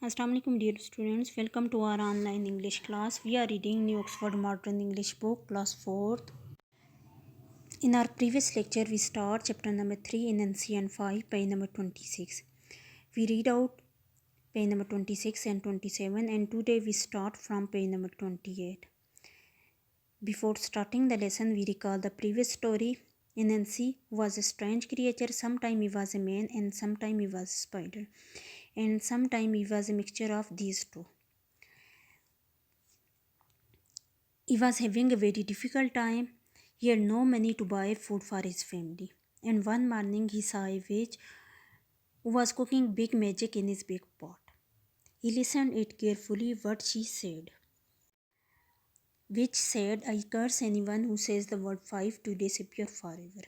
Assalamu alaikum dear students, welcome to our online English class. We are reading New Oxford Modern English book, class 4th. In our previous lecture, we start chapter number 3 in NCN 5, page number 26. We read out page number 26 and 27, and today we start from page number 28. Before starting the lesson, we recall the previous story. Nancy was a strange creature. Sometime he was a man and sometime he was a spider. And sometime he was a mixture of these two. He was having a very difficult time. He had no money to buy food for his family. And one morning he saw a witch who was cooking big magic in his big pot. He listened it carefully what she said. Witch said, I curse anyone who says the word 5 to disappear forever.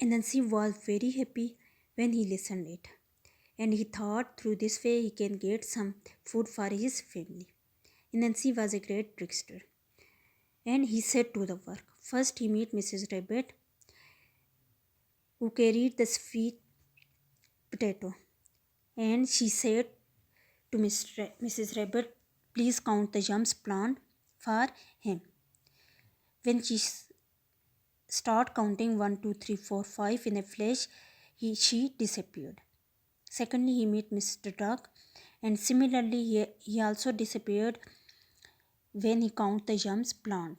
And Nancy was very happy when he listened it. And he thought through this way he can get some food for his family. Nancy was a great trickster. And he set to the work. First he met Mrs. Rabbit, who carried the sweet potato. And she said to Mrs. Rabbit, please count the yams plant for him. When she started counting 1, 2, 3, 4, 5 in a flash, she disappeared. Secondly, he met Mr. Duck, and similarly he also disappeared when he counted the yams plant.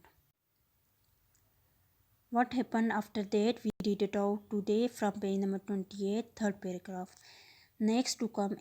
What happened after that, we read it out today from page number 28, third paragraph. Next to come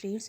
treats,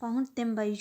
count them by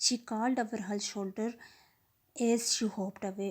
she called over her shoulder as she hopped away,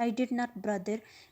I did not brother,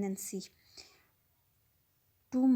Nancy too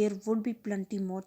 there would be plenty more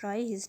try his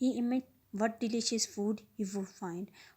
he imagined what delicious food he would find,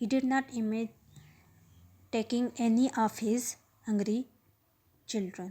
he did not imagine taking any of his hungry children,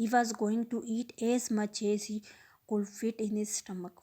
he was going to eat as much as he could fit in his stomach,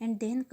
and then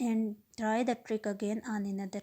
and try the trick again on another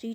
3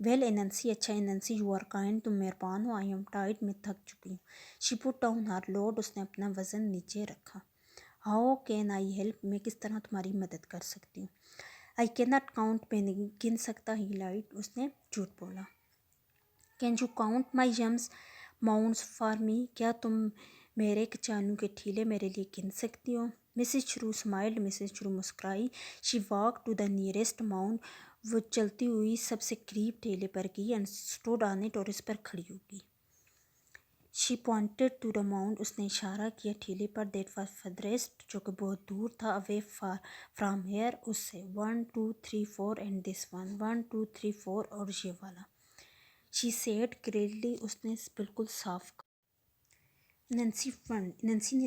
well اننسی، اچھا اننسی، you are kind, تم مہربان ہو، I am tired, میں تھک چکی ہوں. شی put down ہر load, اس نے اپنا وزن نیچے رکھا. ہاؤ کین آئی ہیلپ، میں کس طرح تمہاری مدد کر سکتی ہوں. آئی کین ناٹ کاؤنٹ، میں نہیں گن سکتا. ہی لائٹ، اس نے جھوٹ بولا. Can you count my gems mounts for me, کیا تم میرے کچانوں کے ٹھیلے میرے لیے گن سکتی ہو. مسز شروع اسمائلڈ، مسز شروع مسکرائی. She walk to the nearest mount, وہ چلتی ہوئی سب سے قریب ٹھیلے پر گئی. اینڈ اسٹوڈ آن اٹ، اور اس پر کھڑی ہو گئی. شی پوائنٹڈ ٹو دا ماؤنٹ، اس نے اشارہ کیا ٹھیلے پر. دیٹ واز فردریسٹ، جو کہ بہت دور تھا. اوے فرام ہیئر، اس سے. 1 2 3 4 اینڈ دس ون، 1 2 3 4 اور یہ والا. شی سیڈ کلیئرلی، اس نے بالکل صاف کہا. نینسی نے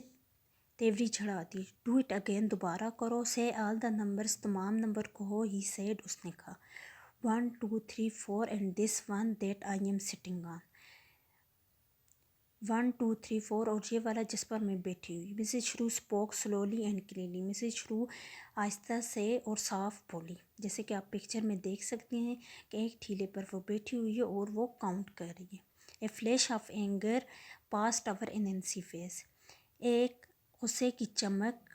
تیوری جھڑا دی. ڈو اٹ اگین، دوبارہ کرو. سے آل دا نمبرز، تمام نمبر کہو. ہی سیڈ، اس نے کہا. 1 2 3 4 and this one that I am sitting on. 1 2 3 4 اور یہ والا جس پر میں بیٹھی ہوئی. مسز شروع spoke slowly and clearly, Mrs شروع آہستہ سے اور صاف بولی. جیسے کہ آپ پکچر میں دیکھ سکتے ہیں کہ ایک ٹھیلے پر وہ بیٹھی ہوئی ہے اور وہ کاؤنٹ کر رہی ہے. A flash of anger passed over Nancy face, ایک غصے کی چمک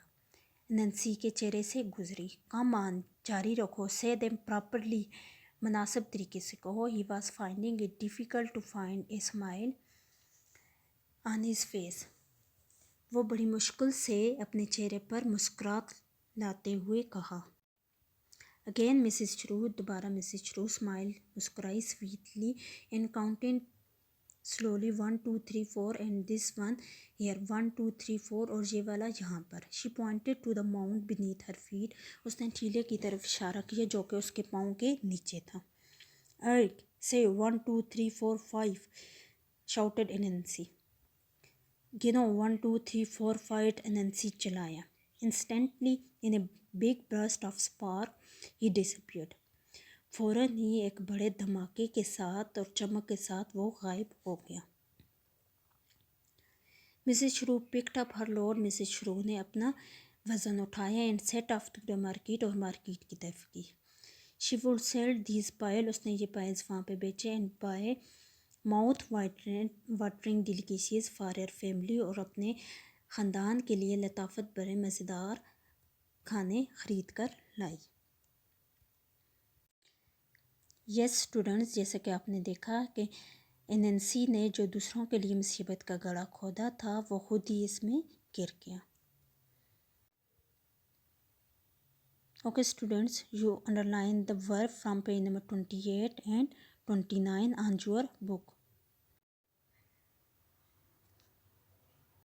نینسی کے چہرے سے گزری. کم آن، جاری رکھو. سے دیم پراپرلی، مناسب طریقے سے کہو. He was finding it difficult to find a smile on his face, وہ بڑی مشکل سے اپنے چہرے پر مسکراہٹ لاتے ہوئے کہا. اگین مسز شروع، دوبارہ مسز شروع اسمائل، مسکرائی. Sweetly and counting slowly. 1 2 3 4 and this one here, 1 2 3 4 اور یہ والا یہاں پر. She pointed to the mount beneath her feet, اس نے ٹھیلے کی طرف اشارہ کیا جو کہ اس کے پاؤں کے نیچے تھا. ارک سے 1 2 3 4 5 شاؤٹڈ نینسی. گنو 1 2 3 4 5 نینسی چلایا. Instantly in a big burst of spark he disappeared, فوراً ہی ایک بڑے دھماکے کے ساتھ اور چمک کے ساتھ وہ غائب ہو گیا. مسز شروع picked up her load, Mrs شروع نے اپنا وزن اٹھایا. And set off to the market, اور مارکیٹ کی طرف کی. She would sell these pile, اس نے یہ پائلز وہاں پہ بیچے. And buy mouth watering delicacies for her family, اور اپنے خاندان کے لیے لطافت بھرے مزیدار کھانے خرید کر لائی. یس اسٹوڈنٹس، جیسا کہ آپ نے دیکھا کہ نینسی نے جو دوسروں کے لیے مصیبت کا گڑھا کھودا تھا وہ خود ہی اس میں گر گیا. Okay students, you underline the verb from page number 28 and 29 on your book.